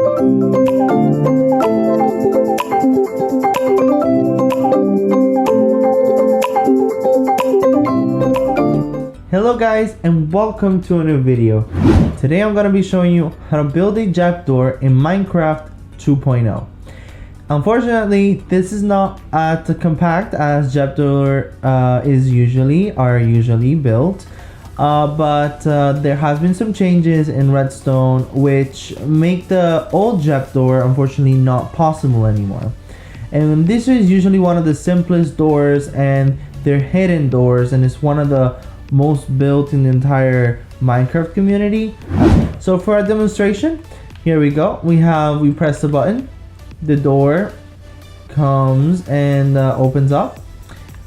Hello guys, and welcome to a new video. Today I'm going to be showing you how to build a Jeb Door in Minecraft 2.0. Unfortunately, this is not as compact as Jeb Door are usually built, but there has been some changes in redstone which make the old Jeb Door unfortunately not possible anymore. And this is usually one of the simplest doors, and they're hidden doors, and it's one of the most built in the entire Minecraft community. So for our demonstration, here we go. We press the button, the door comes and opens up.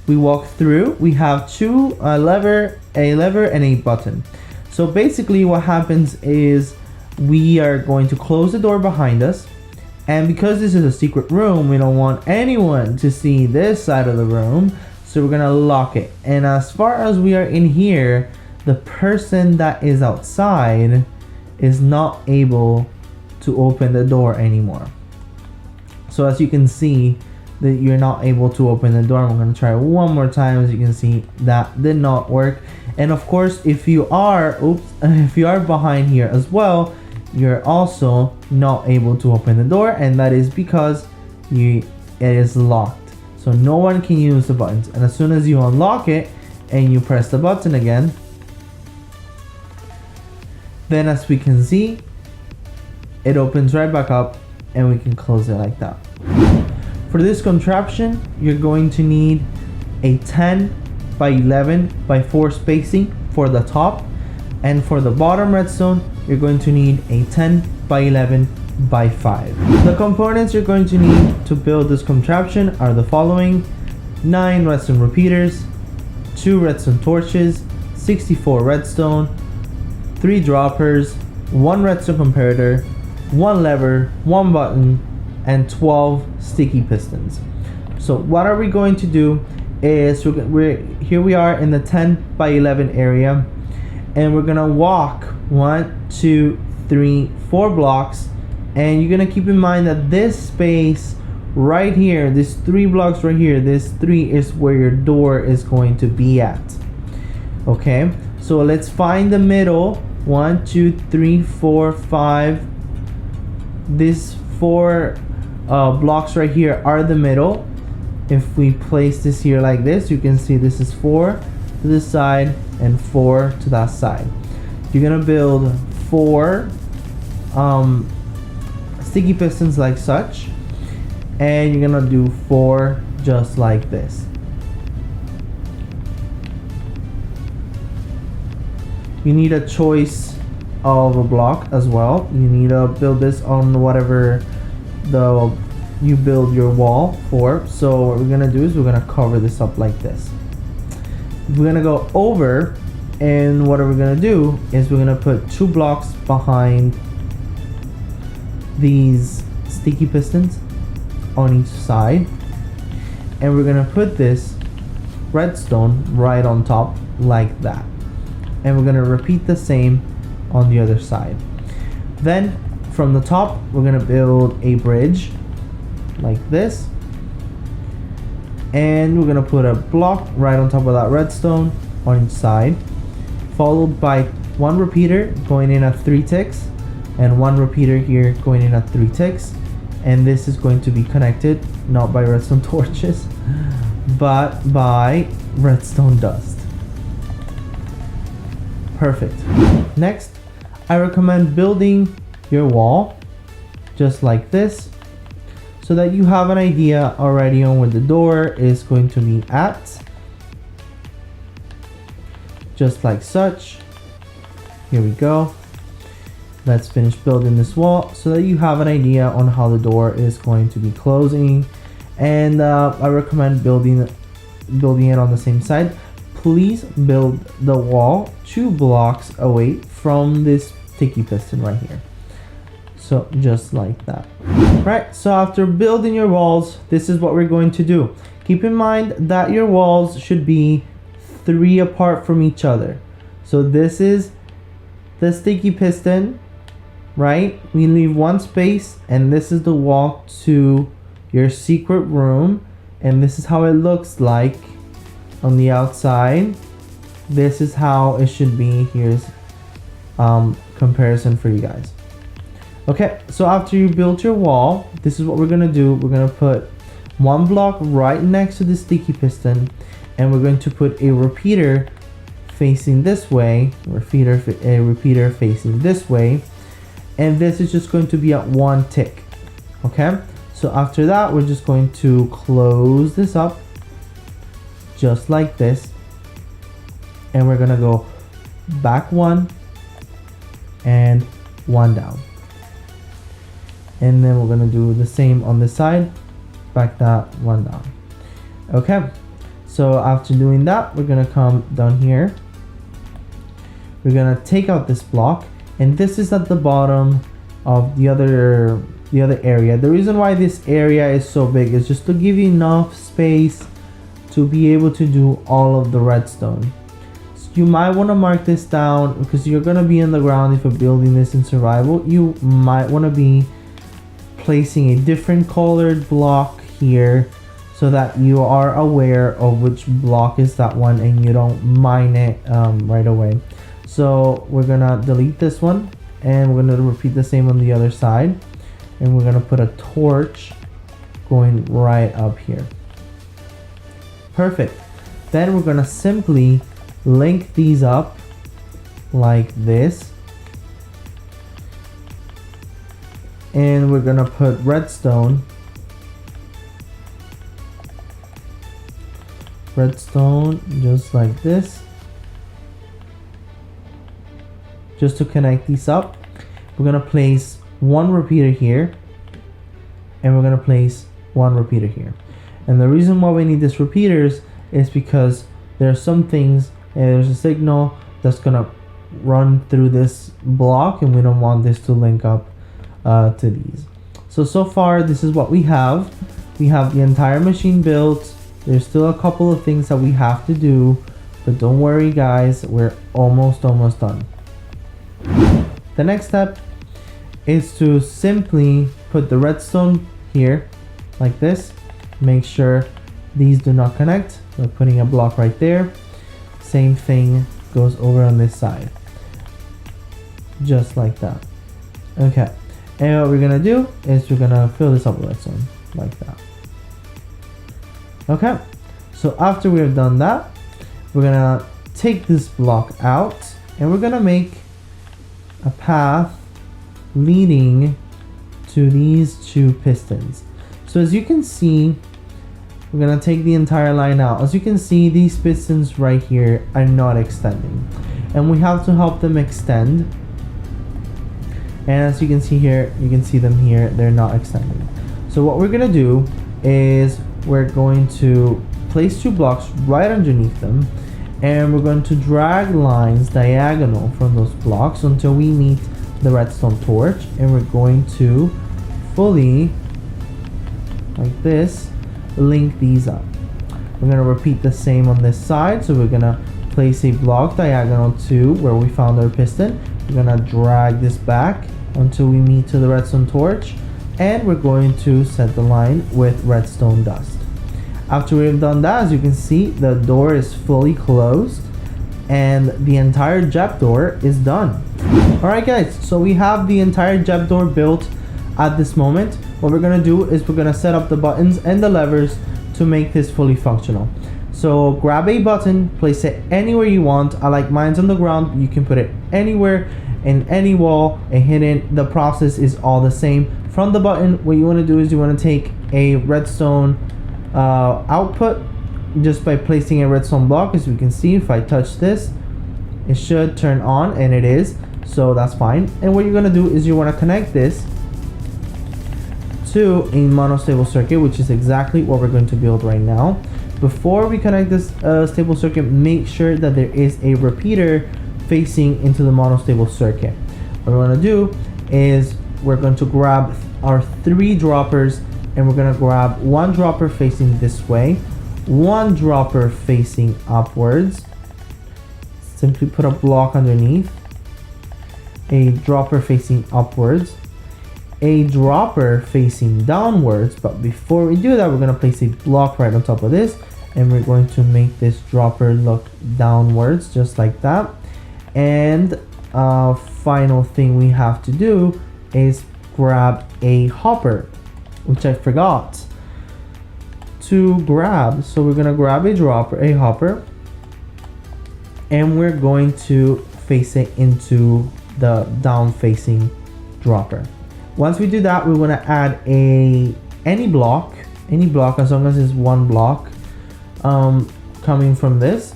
We walk through. We have a lever and a button. So basically what happens is we are going to close the door behind us, and because this is a secret room, we don't want anyone to see this side of the room, so we're gonna lock it. And as far as we are in here, the person that is outside is not able to open the door anymore. So as you can see, that you're not able to open the door. I'm gonna try one more time. As you can see, that did not work. And of course, if you are behind here as well, you're also not able to open the door, and that is because it is locked. So no one can use the buttons. And as soon as you unlock it and you press the button again, then as we can see, it opens right back up and we can close it like that. For this contraption, you're going to need a 10 by 11 by 4 spacing for the top, and for the bottom redstone, you're going to need a 10 by 11 by 5. The components you're going to need to build this contraption are the following: 9 redstone repeaters, 2 redstone torches, 64 redstone, 3 droppers, 1 redstone comparator, 1 lever, 1 button, and 12 sticky pistons. So what are we going to do is here we are in the 10 by 11 area, and we're gonna walk 1, 2, 3, 4 blocks. And you're gonna keep in mind that this space right here, this 3 blocks right here, this 3 is where your door is going to be at. Okay, so let's find the middle. 1, 2, 3, 4, 5. These 4 blocks right here are the middle. If we place this here like this, you can see this is 4 to this side and 4 to that side. You're gonna build 4 sticky pistons like such, and you're gonna do 4 just like this. You need a choice of a block as well. You need to build this on whatever you build your wall for. So what we're gonna do is we're gonna cover this up like this. We're gonna go over, and what we're gonna do is we're gonna put 2 blocks behind these sticky pistons on each side, and we're gonna put this redstone right on top like that, and we're gonna repeat the same on the other side. Then from the top, we're gonna build a bridge like this, and we're gonna put a block right on top of that redstone on each side, followed by 1 repeater going in at 3 ticks, and 1 repeater here going in at 3 ticks. And this is going to be connected not by redstone torches, but by redstone dust. Perfect. Next, I recommend building your wall just like this, so that you have an idea already on where the door is going to be at. Just like such. Here we go. Let's finish building this wall so that you have an idea on how the door is going to be closing. And I recommend building it on the same side. Please build the wall 2 blocks away from this sticky piston right here. So just like that. Right, so after building your walls, this is what we're going to do. Keep in mind that your walls should be 3 apart from each other. So this is the sticky piston, right? We leave one space, and this is the wall to your secret room, and this is how it looks like on the outside. This is how it should be. Here's comparison for you guys. Okay, so after you build your wall, this is what we're gonna do. We're gonna put one block right next to the sticky piston, and we're going to put a repeater facing this way, a repeater facing this way, and this is just going to be at one tick. Okay, so after that, we're just going to close this up just like this, and we're gonna go back one and one down, and then we're gonna do the same on this side, back that one down. Okay, so after doing that, we're gonna come down here, we're gonna take out this block, and this is at the bottom of the other area. The reason why this area is so big is just to give you enough space to be able to do all of the redstone. So you might want to mark this down because you're going to be in the ground. If you're building this in survival, you might want to be placing a different colored block here so that you are aware of which block is that one and you don't mine it right away. So we're gonna delete this one, and we're gonna repeat the same on the other side, and we're gonna put a torch going right up here. Perfect. Then we're gonna simply link these up like this, and we're gonna put redstone just like this, just to connect these up. We're gonna place one repeater here, and we're gonna place one repeater here. And the reason why we need these repeaters is because there are some things, there's a signal that's gonna run through this block, and we don't want this to link up to these. So far this is what we have. We have the entire machine built. There's still a couple of things that we have to do, but don't worry guys, we're almost done. The next step is to simply put the redstone here like this. Make sure these do not connect. We're putting a block right there. Same thing goes over on this side, just like that. Okay, and what we're gonna do is we're gonna fill this up with redstone like that. Okay, so after we have done that, we're gonna take this block out, and we're gonna make a path leading to these two pistons. So as you can see, we're gonna take the entire line out. As you can see, these pistons right here are not extending, and we have to help them extend. And as you can see here, you can see them here, they're not extending. So what we're gonna do is we're going to place two blocks right underneath them, and we're going to drag lines diagonal from those blocks until we meet the redstone torch, and we're going to fully, like this, link these up. We're going to repeat the same on this side, so we're going to place a block diagonal to where we found our piston. We're going to drag this back until we meet to the redstone torch, and we're going to set the line with redstone dust. After we've done that, as you can see, the door is fully closed and the entire Jeb door is done. Alright guys, so we have the entire Jeb door built at this moment. What we're gonna do is we're gonna set up the buttons and the levers to make this fully functional. So grab a button, place it anywhere you want. I like mine's on the ground. You can put it anywhere in any wall and hidden. The process is all the same. From the button, what you want to do is you want to take a redstone output just by placing a redstone block. As you can see, if I touch this, it should turn on, and it is, so that's fine. And what you're going to do is you want to connect this to a monostable circuit, which is exactly what we're going to build right now. Before we connect this stable circuit, make sure that there is a repeater facing into the monostable circuit. What we're going to do is we're going to grab our 3 droppers, and we're going to grab 1 dropper facing this way, 1 dropper facing upwards. Simply put a block underneath, a dropper facing upwards, a dropper facing downwards. But before we do that, we're going to place a block right on top of this, and we're going to make this dropper look downwards just like that. And final thing we have to do is grab a hopper, which I forgot to grab. So we're gonna grab a hopper, and we're going to face it into the down facing dropper. Once we do that, we want to add any block as long as it's one block coming from this,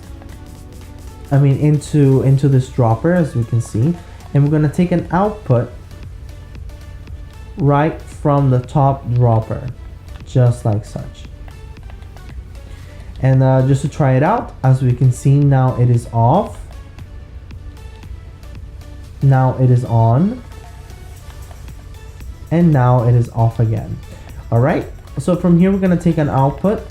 into this dropper, as we can see. And we're going to take an output right from the top dropper, just like such. And just to try it out, as we can see, now it is off, now it is on, and now it is off again. All right, so from here we're going to take an output.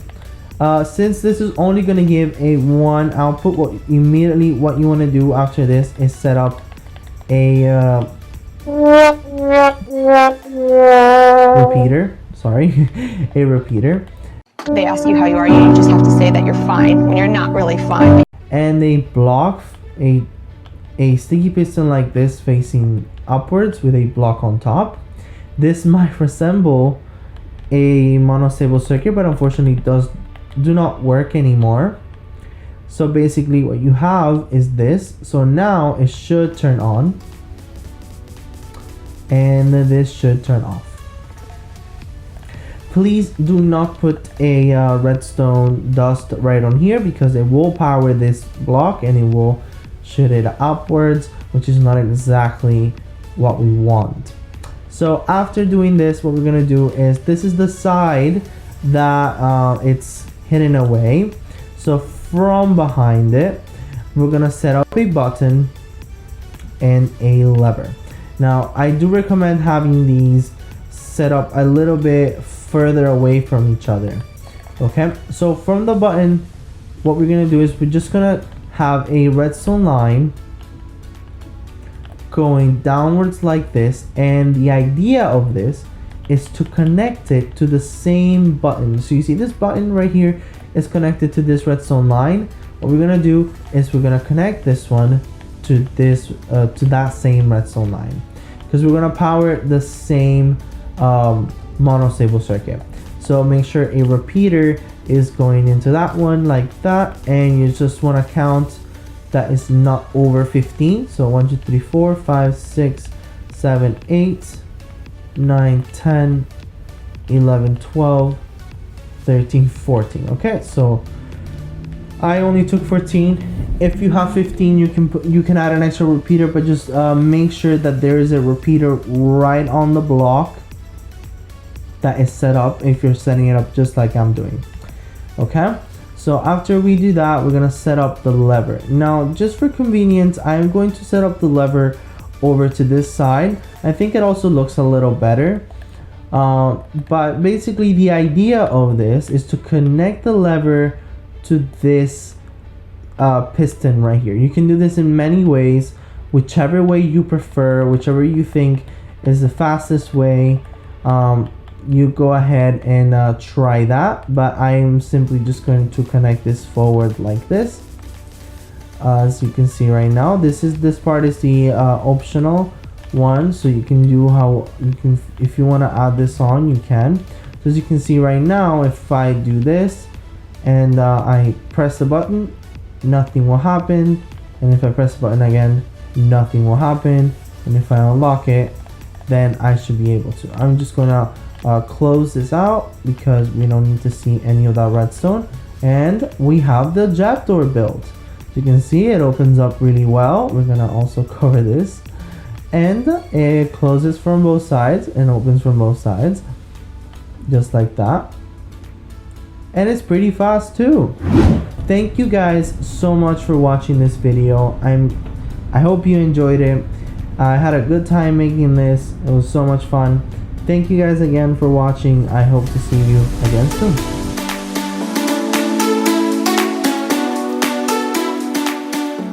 Since this is only going to give a one output, what you want to do after this is set up a repeater. Sorry, a repeater. They ask you how you are, you just have to say that you're fine when you're not really fine. And they block a sticky piston like this facing upwards with a block on top. This might resemble a monostable circuit, but unfortunately do not work anymore. So basically what you have is this. So now it should turn on, and this should turn off. Please do not put a redstone dust right on here, because it will power this block and it will shoot it upwards, which is not exactly what we want. So after doing this, what we're gonna do is, this is the side that it's hidden away. So from behind it, we're gonna set up a button and a lever. Now I do recommend having these set up a little bit further away from each other. Okay, so from the button, what we're gonna do is we're just gonna have a redstone line going downwards like this, and the idea of this is to connect it to the same button. So you see this button right here is connected to this redstone line. What we're gonna do is we're gonna connect this one to this to that same redstone line, because we're gonna power the same monostable circuit. So make sure a repeater is going into that one like that, and you just want to count that is not over 15. So 1 2 3 4 5 6 7 8 9 10 11 12 13 14. Okay, so I only took 14. If you have 15, you can add an extra repeater, but just make sure that there is a repeater right on the block that is set up if you're setting it up just like I'm doing. Okay, so after we do that, we're gonna set up the lever. Now just for convenience, I'm going to set up the lever over to this side. I think it also looks a little better, but basically the idea of this is to connect the lever to this piston right here. You can do this in many ways, whichever way you prefer, whichever you think is the fastest way. You go ahead and try that, but I am simply just going to connect this forward like this. As you can see right now, this part is the optional one, so you can do how you can, if you want to add this on, you can. So as you can see right now, if I do this and I press the button, nothing will happen, and if I press the button again, nothing will happen, and if I unlock it, then I should be able to. I'm just gonna close this out because we don't need to see any of that redstone, and we have the Jeb Door built. You can see it opens up really well. We're gonna also cover this, and it closes from both sides and opens from both sides just like that, and it's pretty fast too. Thank you guys so much for watching this video. I hope you enjoyed it. I had a good time making this. It was so much fun. Thank you guys again for watching. I hope to see you again soon.